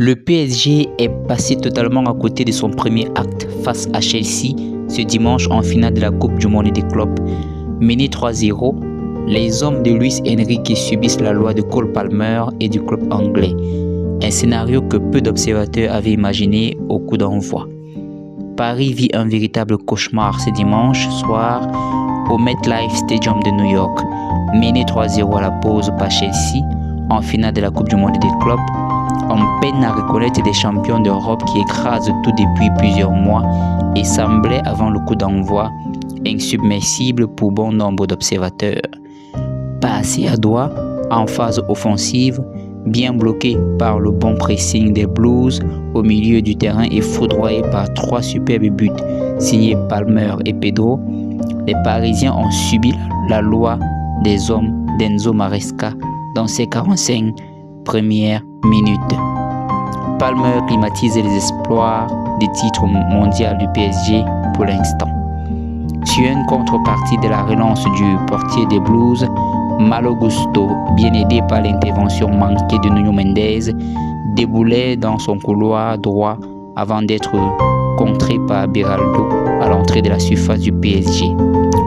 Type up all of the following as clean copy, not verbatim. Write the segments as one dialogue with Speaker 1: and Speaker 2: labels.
Speaker 1: Le PSG est passé totalement à côté de son premier acte face à Chelsea ce dimanche en finale de la Coupe du Monde des clubs. Menés 3-0, les hommes de Luis Enrique subissent la loi de Cole Palmer et du club anglais. Un scénario que peu d'observateurs avaient imaginé au coup d'envoi. Paris vit un véritable cauchemar ce dimanche soir au MetLife Stadium de New York. Mené 3-0 à la pause par Chelsea en finale de la Coupe du Monde des clubs, on peine à reconnaître des champions d'Europe qui écrasent tout depuis plusieurs mois et semblaient avant le coup d'envoi insubmersibles pour bon nombre d'observateurs. Pas assez adroit en phase offensive, bien bloqué par le bon pressing des Blues au milieu du terrain et foudroyé par 3 superbes buts signés Palmer et Pedro, les Parisiens ont subi la loi des hommes d'Enzo Maresca dans ses 45 premières minutes. Palmer climatise les exploits des titres mondiaux du PSG pour l'instant. Sur une contrepartie de la relance du portier des Blues, Malo Gusto, bien aidé par l'intervention manquée de Nuno Mendes, déboulait dans son couloir droit avant d'être contré par Beraldo à l'entrée de la surface du PSG.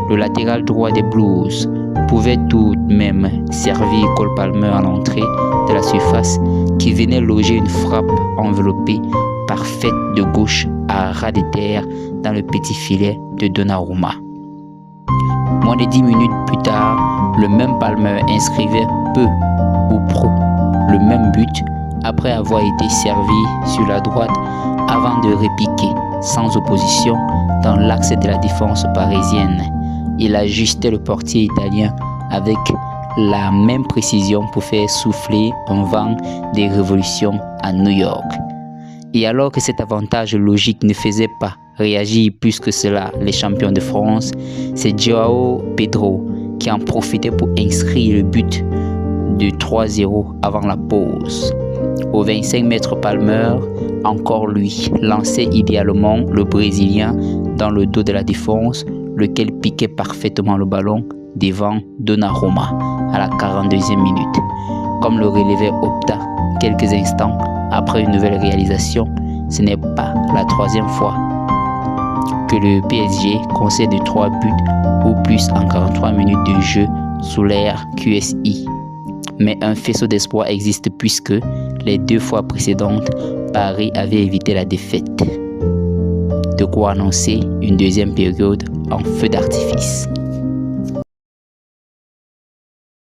Speaker 1: Le latéral droit des Blues pouvait tout de même servir Cole Palmer à l'entrée de la surface qui venait loger une frappe enveloppée parfaite de gauche à ras de terre dans le petit filet de Donnarumma. Moins de 10 minutes plus tard, le même Palmer inscrivait peu ou prou le même but après avoir été servi sur la droite avant de repiquer sans opposition dans l'axe de la défense parisienne. Il ajustait le portier italien avec la même précision pour faire souffler un vent des révolutions à New York. Et alors que cet avantage logique ne faisait pas réagir plus que cela les champions de France, c'est Joao Pedro qui en profitait pour inscrire le but de 3-0 avant la pause. Au 25 mètres, Palmer, encore lui, lançait idéalement le Brésilien dans le dos de la défense, lequel piquait parfaitement le ballon devant Donnarumma à la 42e minute. Comme le relevait Opta quelques instants après une nouvelle réalisation, ce n'est pas la 3e fois que le PSG concède 3 buts ou plus en 43 minutes de jeu sous l'ère QSI. Mais un faisceau d'espoir existe puisque les 2 fois précédentes, Paris avait évité la défaite. De quoi annoncer une deuxième période en feu d'artifice.